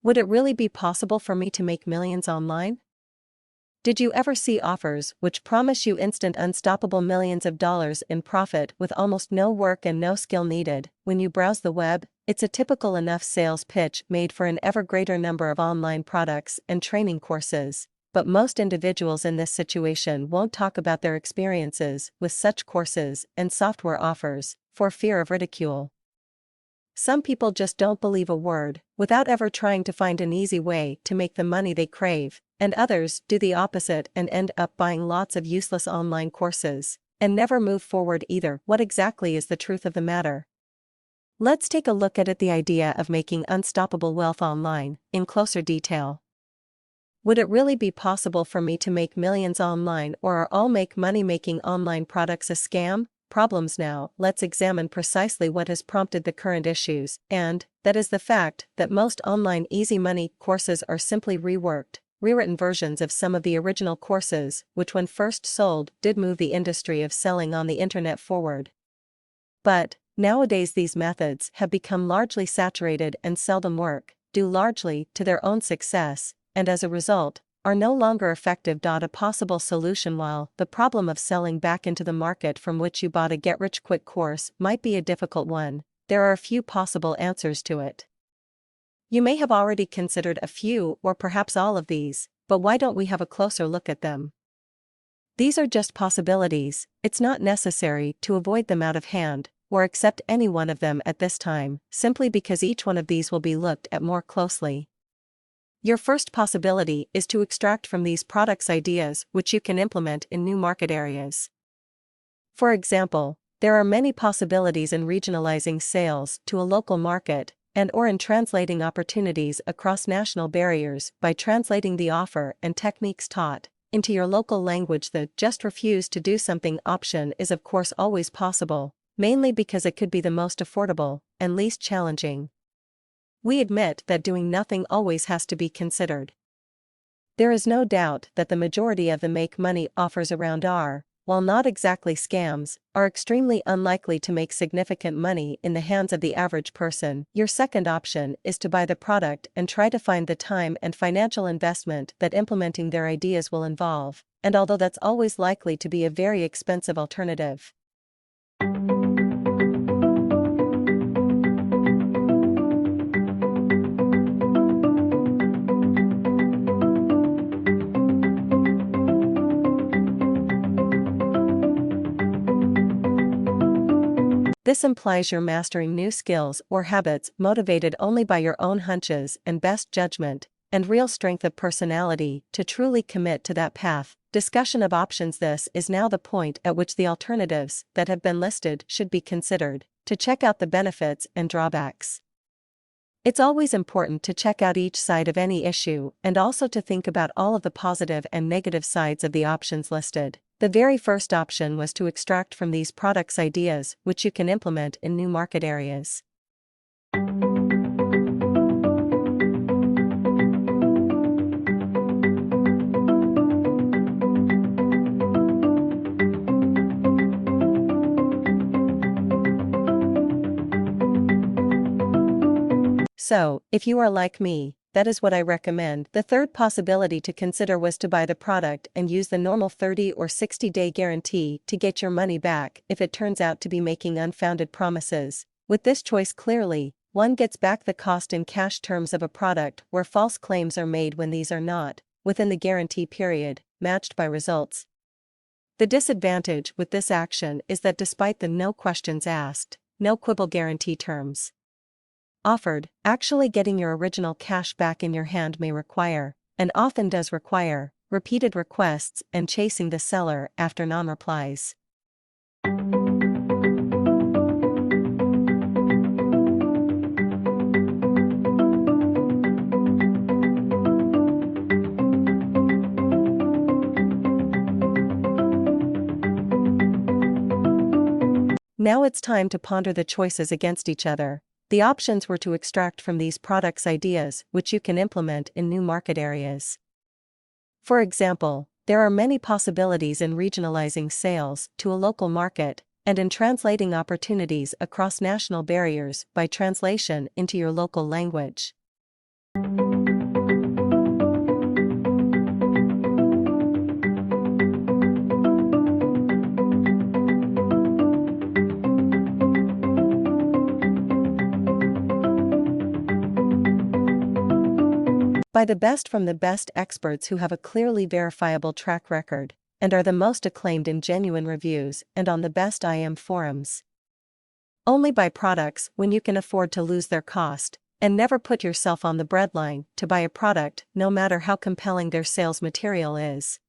Would it really be possible for me to make millions online? Did you ever see offers which promise you instant unstoppable millions of dollars in profit with almost no work and no skill needed? When you browse the web, it's a typical enough sales pitch made for an ever greater number of online products and training courses. But most individuals in this situation won't talk about their experiences with such courses and software offers, for fear of ridicule. Some people just don't believe a word, without ever trying to find an easy way to make the money they crave, and others do the opposite and end up buying lots of useless online courses, and never move forward either. What exactly is the truth of the matter? Let's take a look at the idea of making unstoppable wealth online, in closer detail. Would it really be possible for me to make millions online, or are all money-making online products a scam? Problems. Now, let's examine precisely what has prompted the current issues, and that is the fact that most online easy money courses are simply rewritten versions of some of the original courses, which when first sold did move the industry of selling on the internet forward. But nowadays these methods have become largely saturated and seldom work, due largely to their own success, and as a result, are no longer effective. A possible solution. While the problem of selling back into the market from which you bought a get-rich-quick course might be a difficult one, there are a few possible answers to it. You may have already considered a few or perhaps all of these, but why don't we have a closer look at them? These are just possibilities. It's not necessary to avoid them out of hand, or accept any one of them at this time, simply because each one of these will be looked at more closely. Your first possibility is to extract from these products ideas which you can implement in new market areas. For example, there are many possibilities in regionalizing sales to a local market, and/or in translating opportunities across national barriers by translating the offer and techniques taught into your local language. The "just refuse to do something" option is of course always possible, mainly because it could be the most affordable and least challenging. We admit that doing nothing always has to be considered. There is no doubt that the majority of the make money offers around are, while not exactly scams, are extremely unlikely to make significant money in the hands of the average person. Your second option is to buy the product and try to find the time and financial investment that implementing their ideas will involve, and although that's always likely to be a very expensive alternative. This implies you're mastering new skills or habits motivated only by your own hunches and best judgment, and real strength of personality to truly commit to that path. Discussion of options. This is now the point at which the alternatives that have been listed should be considered, to check out the benefits and drawbacks. It's always important to check out each side of any issue and also to think about all of the positive and negative sides of the options listed. The very first option was to extract from these products ideas which you can implement in new market areas. So, if you are like me, that is what I recommend. The third possibility to consider was to buy the product and use the normal 30 or 60-day guarantee to get your money back if it turns out to be making unfounded promises. With this choice, clearly, one gets back the cost in cash terms of a product where false claims are made when these are not, within the guarantee period, matched by results. The disadvantage with this action is that despite the no questions asked, no quibble guarantee terms offered, actually getting your original cash back in your hand may require, and often does require, repeated requests and chasing the seller after non-replies. Now it's time to ponder the choices against each other. The options were to extract from these products ideas which you can implement in new market areas. For example, there are many possibilities in regionalizing sales to a local market, and in translating opportunities across national barriers by translation into your local language. Buy the best from the best experts who have a clearly verifiable track record, and are the most acclaimed in genuine reviews and on the best IM forums. Only buy products when you can afford to lose their cost, and never put yourself on the breadline to buy a product no matter how compelling their sales material is.